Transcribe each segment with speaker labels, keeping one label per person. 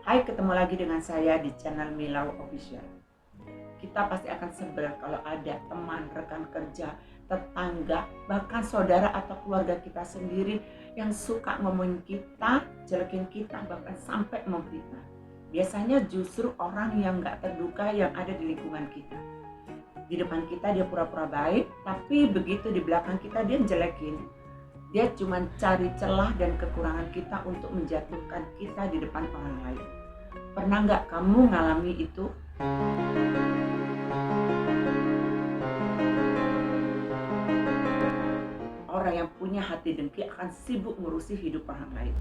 Speaker 1: Hai, ketemu lagi dengan saya di channel Milau Official. Kita pasti akan sebel kalau ada teman, rekan kerja, tetangga, bahkan saudara atau keluarga kita sendiri yang suka ngomongin kita, jelekin kita, bahkan sampai memfitnah. Biasanya justru orang yang gak terduga yang ada di lingkungan kita. Di depan kita dia pura-pura baik, tapi begitu di belakang kita dia jelekin. Dia cuma cari celah dan kekurangan kita untuk menjatuhkan kita di depan orang lain. Pernah nggak kamu ngalami itu? Orang yang punya hati dengki akan sibuk ngurusi hidup orang lain.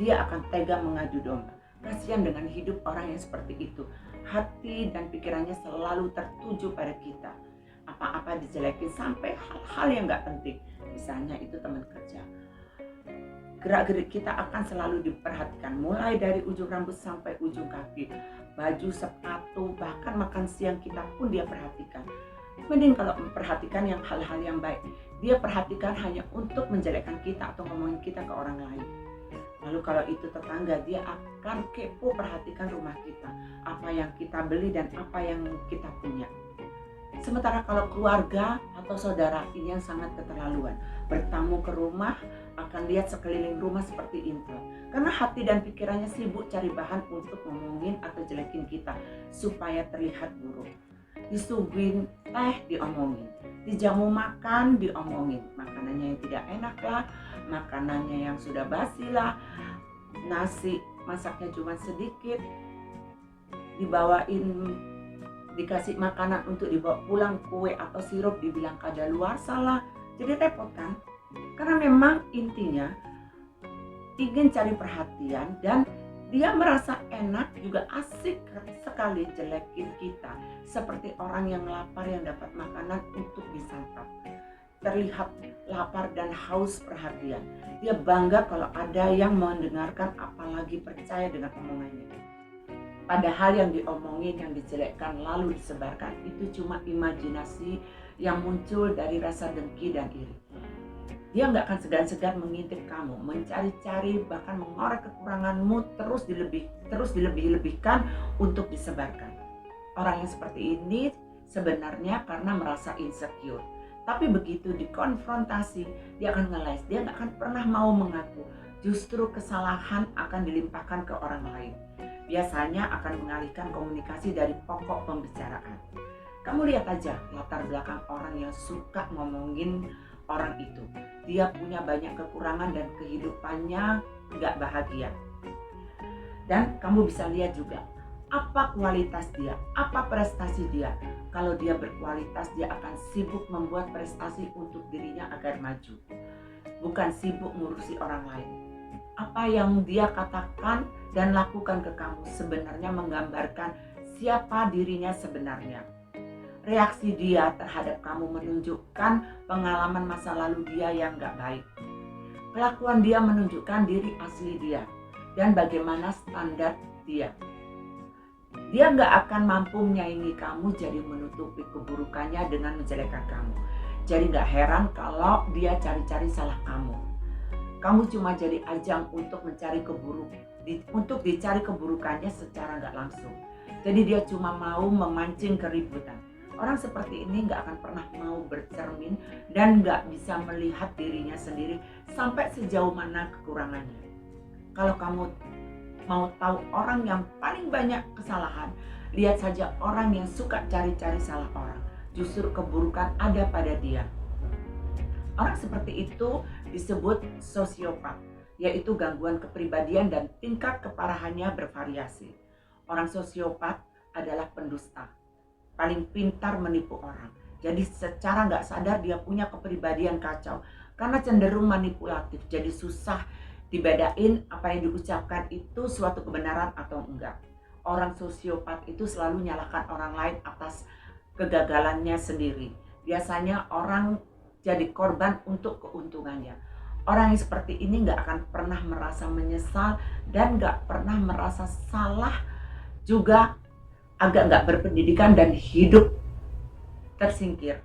Speaker 1: Dia akan tega mengadu domba. Kasihan dengan hidup orang yang seperti itu. Hati dan pikirannya selalu tertuju pada kita. Apa-apa dijelekin sampai hal-hal yang nggak penting. Misalnya itu teman kerja. Gerak-gerik kita akan selalu diperhatikan, mulai dari ujung rambut sampai ujung kaki. Baju, sepatu, bahkan makan siang kita pun dia perhatikan. Mending kalau memperhatikan yang hal-hal yang baik. Dia perhatikan hanya untuk menjelekkan kita atau ngomongin kita ke orang lain. Lalu kalau itu tetangga, dia akan kepo perhatikan rumah kita. Apa yang kita beli dan apa yang kita punya. Sementara kalau keluarga atau saudara ini yang sangat keterlaluan. Bertamu ke rumah, akan lihat sekeliling rumah seperti intel. Karena hati dan pikirannya sibuk cari bahan untuk ngomongin atau jelekin kita supaya terlihat buruk. Disuguhin teh diomongin, dijamu makan diomongin, makanannya yang tidak enak lah, makanannya yang sudah basi lah, nasi masaknya cuma sedikit, dikasih makanan untuk dibawa pulang, kue atau sirup dibilang kadaluarsa lah. Jadi repot kan? Karena memang intinya ingin cari perhatian dan dia merasa enak juga asik sekali jelekin kita. Seperti orang yang lapar yang dapat makanan untuk disantap. Terlihat lapar dan haus perhatian. Dia bangga kalau ada yang mendengarkan apalagi percaya dengan omongannya. Padahal yang diomongin, yang dijelekkan lalu disebarkan itu cuma imajinasi yang muncul dari rasa dengki dan iri. Dia nggak akan segan-segan mengintip kamu, mencari-cari, bahkan mengorek kekuranganmu terus dilebih-lebihkan untuk disebarkan. Orang yang seperti ini sebenarnya karena merasa insecure. Tapi begitu dikonfrontasi, dia akan ngeles, dia nggak akan pernah mau mengaku. Justru kesalahan akan dilimpahkan ke orang lain. Biasanya akan mengalihkan komunikasi dari pokok pembicaraan. Kamu lihat aja latar belakang orang yang suka ngomongin orang itu. Dia punya banyak kekurangan dan kehidupannya gak bahagia. Dan kamu bisa lihat juga apa kualitas dia, apa prestasi dia. Kalau dia berkualitas, dia akan sibuk membuat prestasi untuk dirinya agar maju. Bukan sibuk ngurusi orang lain. Apa yang dia katakan dan lakukan ke kamu sebenarnya menggambarkan siapa dirinya sebenarnya. Reaksi dia terhadap kamu menunjukkan pengalaman masa lalu dia yang gak baik. Kelakuan dia menunjukkan diri asli dia dan bagaimana standar dia. Dia gak akan mampu menyaingi kamu, jadi menutupi keburukannya dengan menjelekkan kamu. Jadi gak heran kalau dia cari-cari salah kamu. Kamu cuma jadi ajang untuk dicari keburukannya secara gak langsung. Jadi dia cuma mau memancing keributan. Orang seperti ini gak akan pernah mau bercermin dan gak bisa melihat dirinya sendiri sampai sejauh mana kekurangannya. Kalau kamu mau tahu orang yang paling banyak kesalahan, lihat saja orang yang suka cari-cari salah orang. Justru keburukan ada pada dia. Orang seperti itu disebut sosiopat, yaitu gangguan kepribadian dan tingkat keparahannya bervariasi. Orang sosiopat adalah pendusta, paling pintar menipu orang. Jadi secara nggak sadar dia punya kepribadian kacau. Karena cenderung manipulatif, jadi susah dibedain apa yang diucapkan itu suatu kebenaran atau enggak. Orang sosiopat itu selalu nyalahkan orang lain atas kegagalannya sendiri. Biasanya orang jadi korban untuk keuntungannya. Orang yang seperti ini nggak akan pernah merasa menyesal dan nggak pernah merasa salah, juga agak nggak berpendidikan dan hidup tersingkir.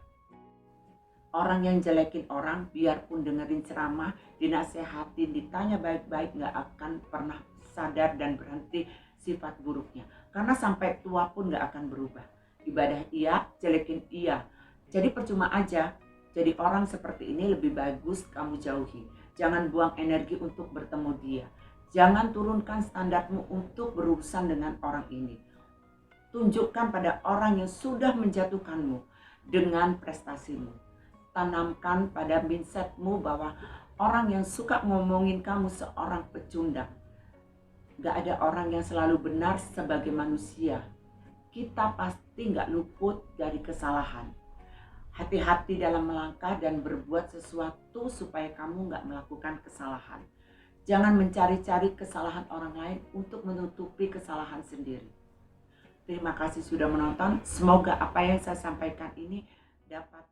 Speaker 1: Orang yang jelekin orang, biarpun dengerin ceramah, dinasehatin, ditanya baik-baik, nggak akan pernah sadar dan berhenti sifat buruknya. Karena sampai tua pun gak akan berubah. Ibadah iya, jelekin iya. Jadi percuma aja. Jadi orang seperti ini lebih bagus kamu jauhi. Jangan buang energi untuk bertemu dia. Jangan turunkan standarmu untuk berurusan dengan orang ini. Tunjukkan pada orang yang sudah menjatuhkanmu dengan prestasimu. Tanamkan pada mindsetmu bahwa orang yang suka ngomongin kamu seorang pecundang. Gak ada orang yang selalu benar sebagai manusia. Kita pasti gak luput dari kesalahan. Hati-hati dalam melangkah dan berbuat sesuatu supaya kamu gak melakukan kesalahan. Jangan mencari-cari kesalahan orang lain untuk menutupi kesalahan sendiri. Terima kasih sudah menonton. Semoga apa yang saya sampaikan ini dapat